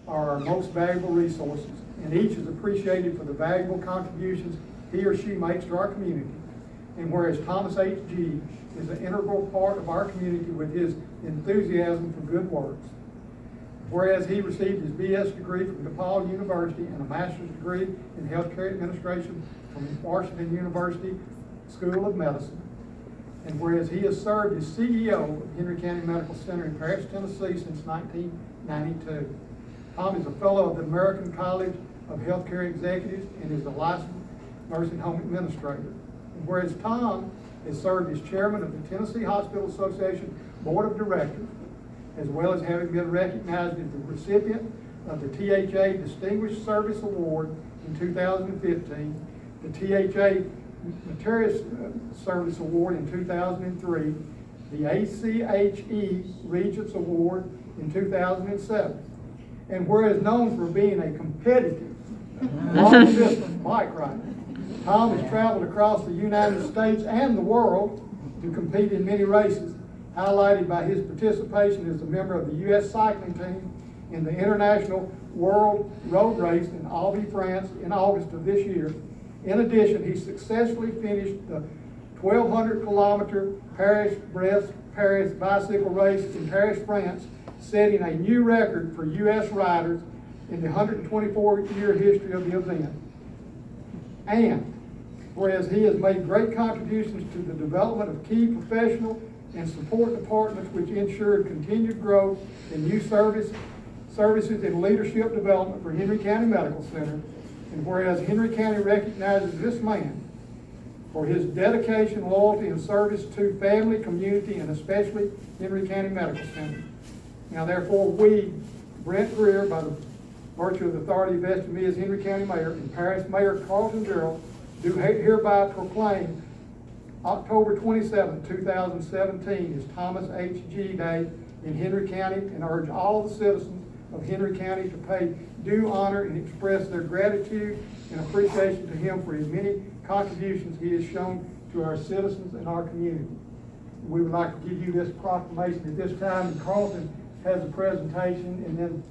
are our most valuable resources, and each is appreciated for the valuable contributions he or she makes to our community. And whereas Thomas H.G. is an integral part of our community with his enthusiasm for good works. Whereas he received his B.S. degree from DePaul University and a master's degree in healthcare administration from Washington University School of Medicine. And whereas he has served as CEO of Henry County Medical Center in Paris, Tennessee since 1992. Tom is a fellow of the American College of Healthcare Executives and is a licensed nursing home administrator. And whereas Tom has served as chairman of the Tennessee Hospital Association Board of Directors, as well as having been recognized as the recipient of the THA Distinguished Service Award in 2015, the THA Meritorious Service Award in 2003, the ACHE Regents Award in 2007. And whereas known for being a competitive, long-distance bike rider, Tom has traveled across the United States and the world to compete in many races, highlighted by his participation as a member of the U.S. cycling team in the International World Road Race in Albi, France in August of this year. In addition, he successfully finished the 1,200-kilometer Paris-Brest-Paris bicycle race in Paris, France, setting a new record for U.S. riders in the 124-year history of the event. And whereas he has made great contributions to the development of key professional and support departments which ensured continued growth in new services and leadership development for Henry County Medical Center, and whereas Henry County recognizes this man for his dedication, loyalty, and service to family, community, and especially Henry County Medical Center. Now therefore we, Brent Greer, by the virtue of the authority vested in me as Henry County Mayor, and Paris Mayor Carlton Gerald, do hereby proclaim October 27, 2017 is Thomas H.G. Day in Henry County, and urge all the citizens of Henry County to pay due honor and express their gratitude and appreciation to him for his many contributions he has shown to our citizens and our community. We would like to give you this proclamation at this time, and Carlton has a presentation, and then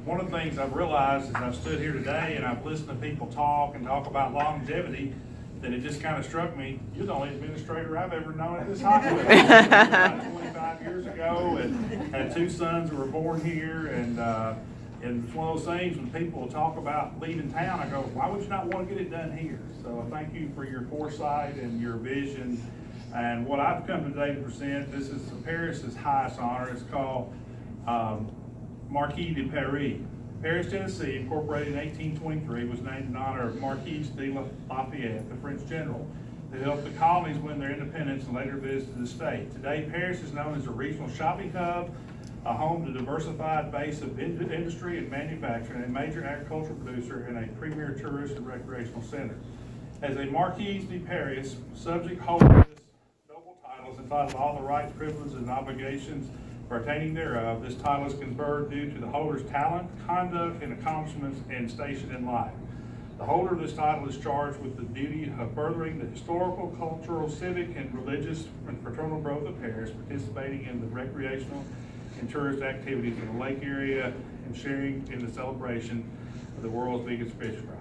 one of the things I've realized as I've stood here today and I've listened to people talk about longevity, that it just kind of struck me, you're the only administrator I've ever known at this hospital. About 25 years ago, and had two sons who were born here, and it's one of those things when people talk about leaving town, I go, why would you not want to get it done here? So thank you for your foresight and your vision. And what I've come today to present, this is Paris's highest honor. It's called Marquis de Paris. Paris, Tennessee, incorporated in 1823, was named in honor of Marquis de Lafayette, the French general, that helped the colonies win their independence and later visited the state. Today, Paris is known as a regional shopping hub, a home to a diversified base of industry and manufacturing, a major agricultural producer, and a premier tourist and recreational center. As a Marquis de Paris, subject holder of this noble title is entitled all the rights, privileges, and obligations pertaining thereof. This title is conferred due to the holder's talent, conduct, and accomplishments and station in life. The holder of this title is charged with the duty of furthering the historical, cultural, civic, and religious and fraternal growth of Paris, participating in the recreational and tourist activities in the lake area, and sharing in the celebration of the world's biggest fish fry.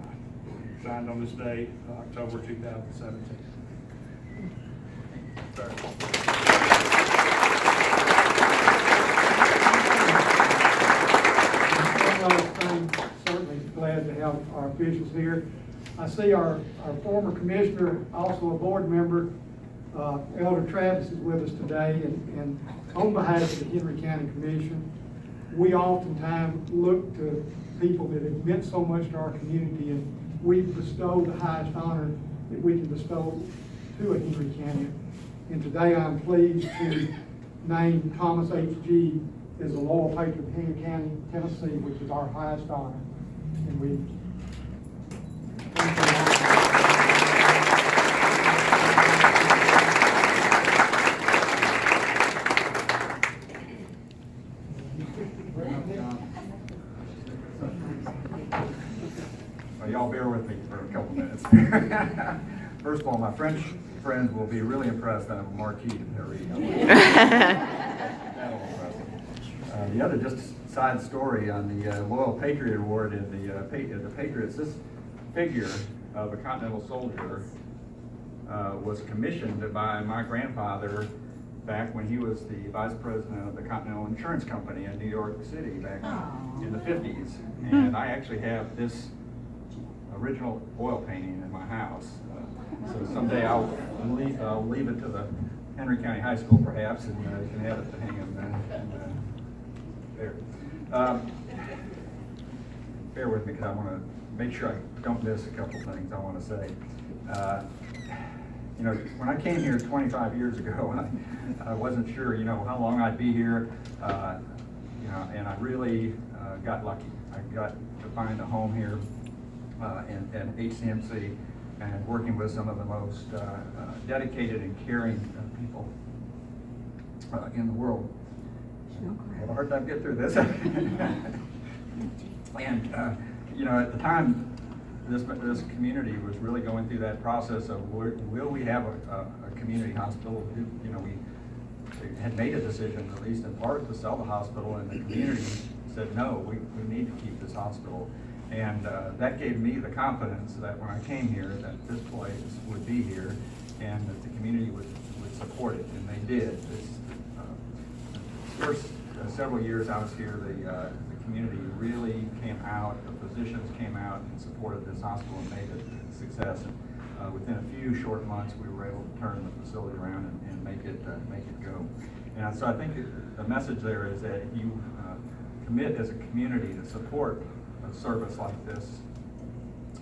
Signed on this day, October 2017. Sorry. I'm certainly glad to have our officials here. I see our former commissioner, also a board member, Elder Travis, is with us today, and on behalf of the Henry County Commission, we oftentimes look to people that have meant so much to our community, and we bestow the highest honor that we can bestow to a Henry County. And today I'm pleased to name Thomas H.G. as a loyal patron of Henry County, Tennessee, which is our highest honor. And we thank you all. Y'all bear with me for a couple minutes. First of all, my French friends will be really impressed that I'm a marquee in their reading. That'll impress them. The other just side story on the Loyal Patriot Award in the Patriots, this figure of a Continental soldier was commissioned by my grandfather back when he was the vice president of the Continental Insurance Company in New York City back in the 50s. And I actually have this original oil painting in my house. So someday I'll leave it to the Henry County High School perhaps, and you can have it to hang there. Bear with me because I want to make sure I don't miss a couple things I want to say. You know, when I came here 25 years ago, I wasn't sure, you know, how long I'd be here, you know, and I really got lucky. I got to find a home here in HCMC and working with some of the most dedicated and caring people in the world. I have a hard time getting through this. And, you know, at the time, this community was really going through that process of will we have a community hospital? You know, we had made a decision, at least in part, to sell the hospital, and the community said, no, we need to keep this hospital. And that gave me the confidence that when I came here, that this place would be here, and that the community would support it, and they did. First several years I was here, the community really came out, the physicians came out and supported this hospital and made it a success. And within a few short months, we were able to turn the facility around and make it go. And so I think the message there is that if you commit as a community to support a service like this,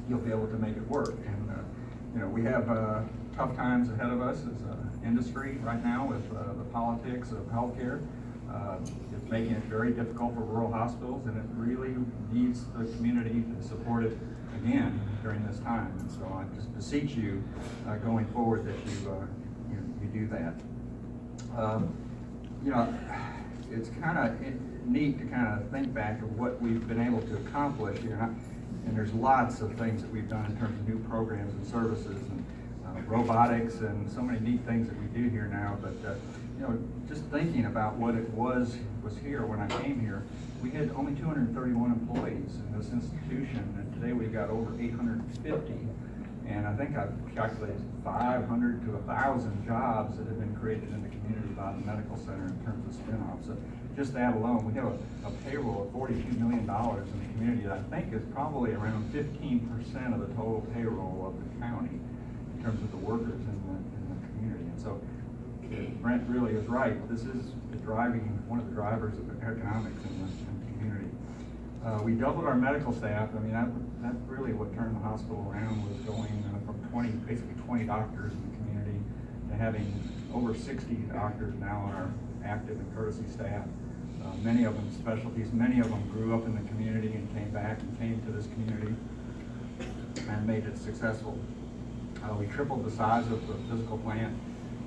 you'll be able to make it work. And you know, we have tough times ahead of us as an industry right now with the politics of healthcare. It's making it very difficult for rural hospitals, and it really needs the community to support it again during this time. And so I just beseech you going forward that you do that. You know, it's kind of neat to kind of think back of what we've been able to accomplish here. And there's lots of things that we've done in terms of new programs and services and robotics and so many neat things that we do here now. But you know, just thinking about what it was here when I came here, we had only 231 employees in this institution, and today we've got over 850. And I think I've calculated 500 to 1,000 jobs that have been created in the community by the medical center in terms of spin-offs. So just that alone, we have a payroll of $42 million in the community that I think is probably around 15% of the total payroll of the county in terms of the workers in the community. And so Brent really is right. This is one of the drivers of economics in the community. We doubled our medical staff. I mean, that's really what turned the hospital around, was going from basically 20 doctors in the community to having over 60 doctors now on our active and courtesy staff. Many of them specialties, many of them grew up in the community and came back and came to this community and made it successful. We tripled the size of the physical plant.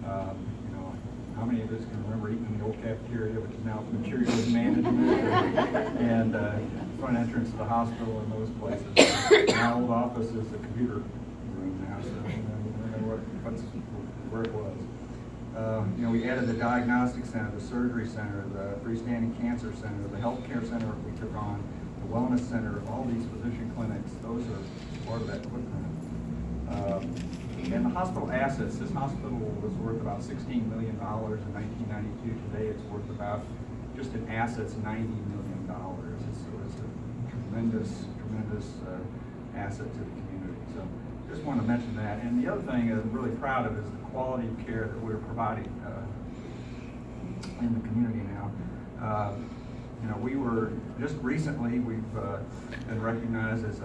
You know, how many of us can remember eating in the old cafeteria, which is now materials management, and front entrance to the hospital and those places. My old office is the computer room now, so you know where it was. You know, we added the diagnostic center, the surgery center, the freestanding cancer center, the healthcare center we took on, the wellness center, all these physician clinics. Those are part of that footprint. And the hospital assets, this hospital was worth about $16 million in 1992. Today it's worth about, just in assets, $90 million. It's a tremendous asset to the community. So just want to mention that. And the other thing I'm really proud of is the quality of care that we're providing in the community now. You know, we were, just recently, we've been recognized as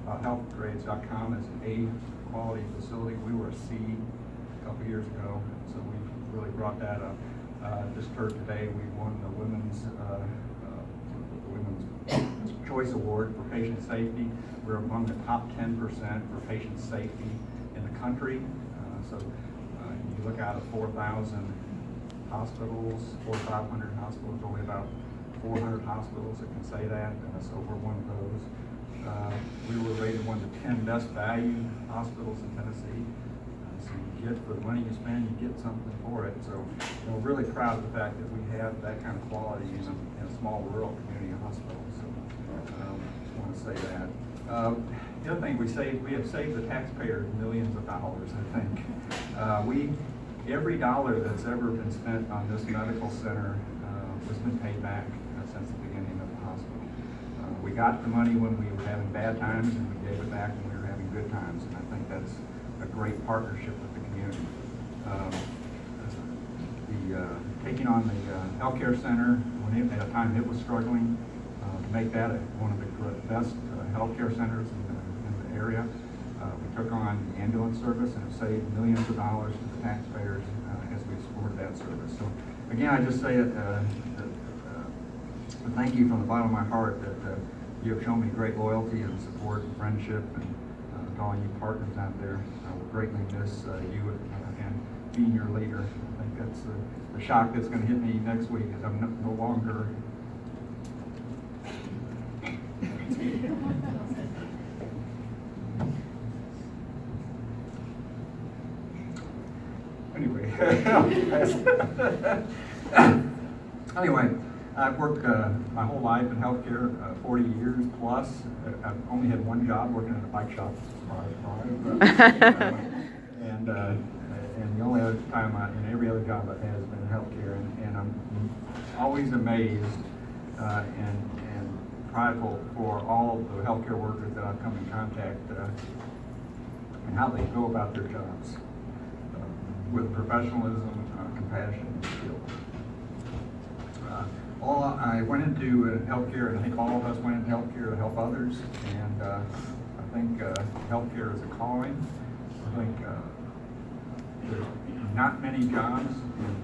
healthgrades.com as an A quality facility. We were a C a couple years ago, so we really brought that up. Just heard today we won the Women's Choice Award for patient safety. We're among the top 10% for patient safety in the country. So you look out at 4,000 hospitals, 4,500 hospitals, only about 400 hospitals that can say that, so we're one of those. We were rated one of the 10 best valued hospitals in Tennessee. Some get for the money you spend, you get something for it. So we're really proud of the fact that we have that kind of quality in a small rural community hospital. So just want to say that. The other thing we have saved the taxpayers millions of dollars, I think. Every dollar that's ever been spent on this medical center has been paid back since the beginning of the hospital. We got the money when we were having bad times, and we gave it back when we were having good times, and I think that's a great partnership with the community. Taking on the healthcare center at a time it was struggling, to make that one of the best healthcare centers in the area. We took on the ambulance service and have saved millions of dollars to the taxpayers as we supported that service. So again, I just say thank you from the bottom of my heart that you have shown me great loyalty and support and friendship, and to all you partners out there. I will greatly miss you and being your leader. I think that's the shock that's going to hit me next week, as I'm no longer. Anyway, I've worked my whole life in healthcare, 40 years plus. I've only had one job, working in a bike shop. And the only other time in every other job I've had has been in healthcare, and I'm always amazed and prideful for all of the healthcare workers that I've come in contact and how they go about their jobs with professionalism, compassion, and skill. I went into healthcare, and I think all of us went into healthcare to help others, and I think healthcare is a calling. I think there's not many jobs in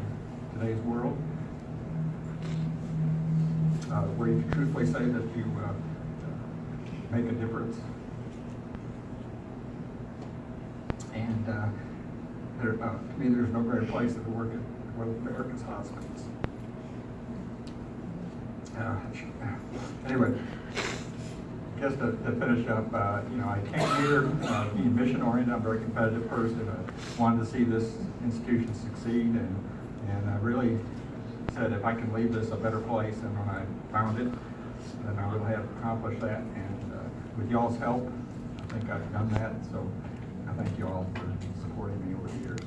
today's world where you can truthfully say that you make a difference. And to me, there's no greater place than to work at one of America's hospitals. Anyway, just to finish up, I came here being mission-oriented. I'm a very competitive person. I wanted to see this institution succeed, and I really said if I can leave this a better place than when I found it, then I really have accomplished that. And with y'all's help, I think I've done that. So I thank you all for supporting me over the years.